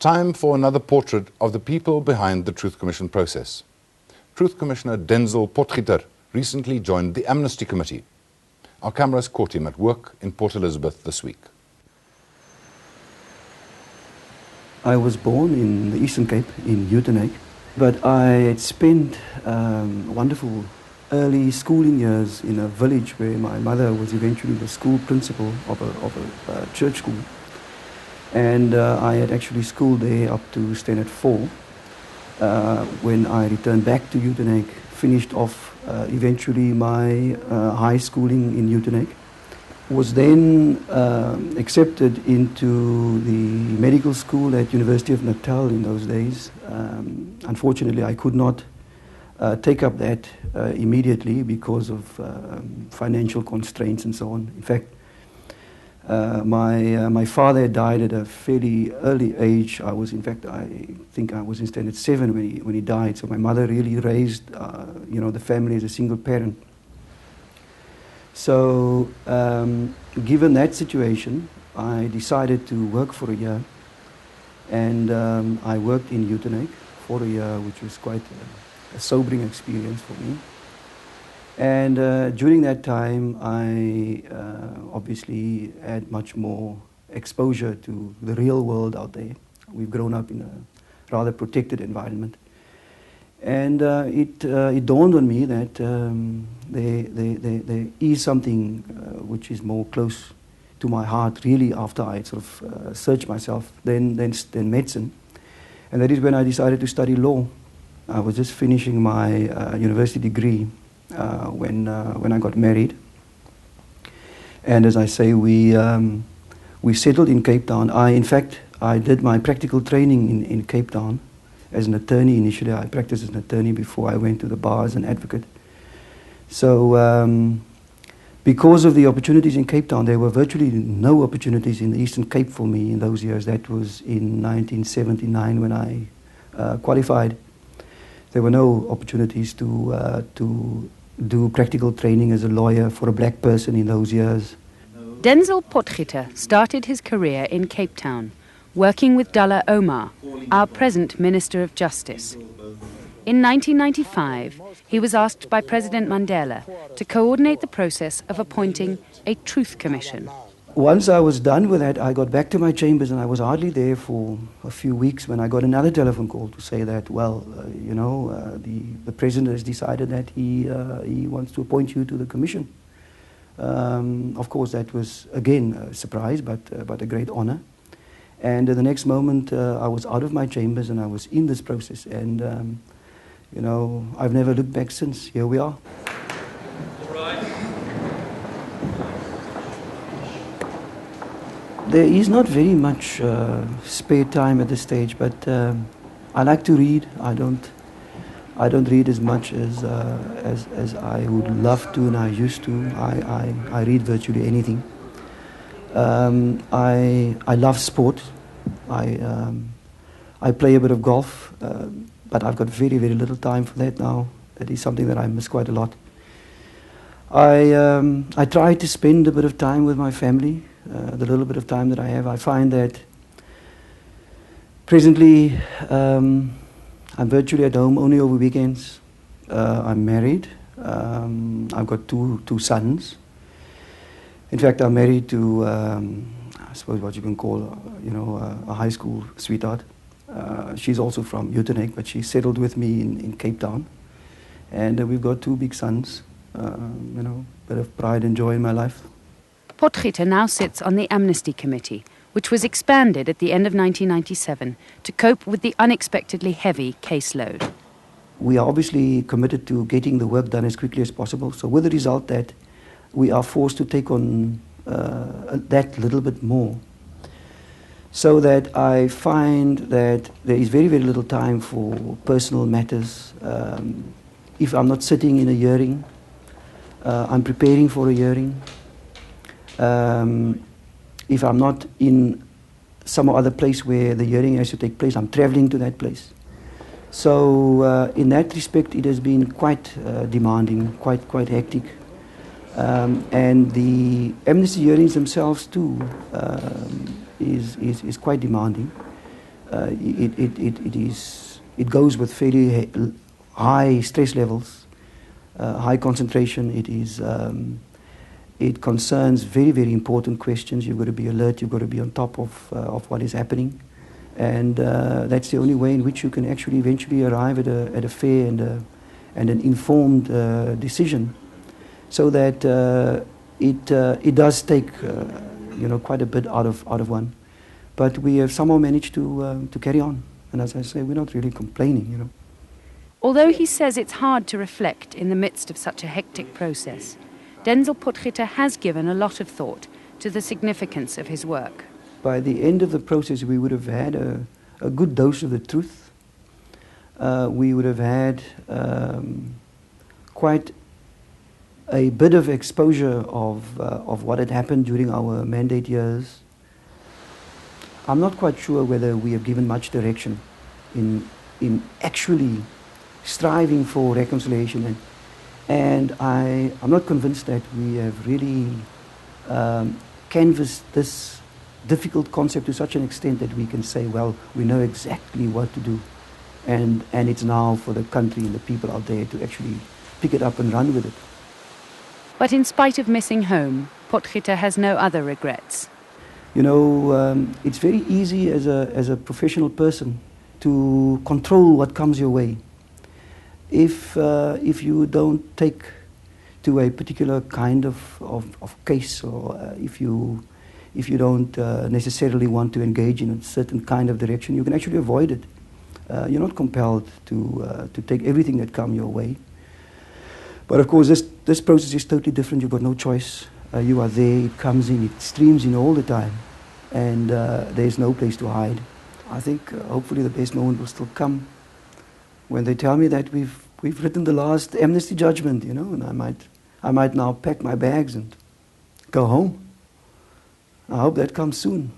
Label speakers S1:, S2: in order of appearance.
S1: Time for another portrait of the people behind the Truth Commission process. Truth Commissioner Denzil Potgieter recently joined the Amnesty Committee. Our cameras caught him at work in Port Elizabeth this week.
S2: I was born in the Eastern Cape, in Uitenhage, but I had spent wonderful early schooling years in a village where my mother was eventually the school principal of a church school. And I had actually schooled there up to standard 4. When I returned back to Uitenhage, finished off eventually my high schooling in Uitenhage, was then accepted into the medical school at University of Natal in those days. Unfortunately, I could not take up that immediately because of financial constraints and so on. In fact, my father died at a fairly early age. I think I was in standard 7 when he died. So my mother really raised, the family as a single parent. So, given that situation, I decided to work for a year, and I worked in Uitenhage for a year, which was quite a sobering experience for me. And during that time, I obviously had much more exposure to the real world out there. We've grown up in a rather protected environment. And it dawned on me that there is something which is more close to my heart, really, after I sort of searched myself, than medicine. And that is when I decided to study law. I was just finishing my university degree when I got married. And as I say, we settled in Cape Town. I did my practical training in Cape Town as an attorney initially. I practiced as an attorney before I went to the bar as an advocate. So because of the opportunities in Cape Town, there were virtually no opportunities in the Eastern Cape for me in those years. That was in 1979 when I qualified. There were no opportunities to do practical training as a lawyer for a black person in those years.
S3: Denzil Potgieter started his career in Cape Town, working with Dullah Omar, our present Minister of Justice. In 1995, he was asked by President Mandela to coordinate the process of appointing a Truth Commission.
S2: Once I was done with that, I got back to my chambers, and I was hardly there for a few weeks when I got another telephone call to say that, the President has decided that he wants to appoint you to the Commission. Of course, that was, again, a surprise, but a great honor. And the next moment, I was out of my chambers and I was in this process. And, I've never looked back since. Here we are.
S4: All right.
S2: There is not very much spare time at this stage, but I like to read. I don't read as much as I would love to and I used to. I read virtually anything. I love sport. I play a bit of golf, but I've got very, very little time for that now. That is something that I miss quite a lot. I try to spend a bit of time with my family, the little bit of time that I have. I find that presently I'm virtually at home only over weekends. I'm married. I've got two sons. In fact, I'm married to, I suppose what you can call, a high school sweetheart. She's also from Uitenhage, but she settled with me in Cape Town. And we've got 2 big sons, bit of pride and joy in my life.
S3: Potgieter now sits on the Amnesty Committee, which was expanded at the end of 1997 to cope with the unexpectedly heavy caseload.
S2: We are obviously committed to getting the work done as quickly as possible, so with the result that we are forced to take on that little bit more. So that I find that there is very, very little time for personal matters. If I'm not sitting in a hearing, I'm preparing for a hearing. If I'm not in some other place where the hearing has to take place, I'm traveling to that place. So in that respect, it has been quite demanding, quite hectic. And the amnesty hearings themselves too is quite demanding. it goes with fairly high stress levels, high concentration. It concerns very, very important questions. You've got to be alert. You've got to be on top of what is happening, and that's the only way in which you can actually eventually arrive at a fair and an informed decision, so that it does take quite a bit out of one, but we have somehow managed to carry on. And as I say, we're not really complaining.
S3: Although he says it's hard to reflect in the midst of such a hectic process, Denzil Potgieter has given a lot of thought to the significance of his work.
S2: By the end of the process, we would have had a good dose of the truth. We would have had quite a bit of exposure of what had happened during our mandate years. I'm not quite sure whether we have given much direction in actually striving for reconciliation, and I'm not convinced that we have really canvassed this difficult concept to such an extent that we can say, well, we know exactly what to do, and it's now for the country and the people out there to actually pick it up and run with it.
S3: But in spite of missing home, Potgieter has no other regrets.
S2: It's very easy as a professional person to control what comes your way. If you don't take to a particular kind of case, or if you don't necessarily want to engage in a certain kind of direction, you can actually avoid it. You're not compelled to take everything that comes your way. But of course, this process is totally different. You've got no choice. You are there. It comes in. It streams in all the time, and there's no place to hide. I think hopefully the best moment will still come when they tell me that we've written the last amnesty judgment, and I might now pack my bags and go home. I hope that comes soon.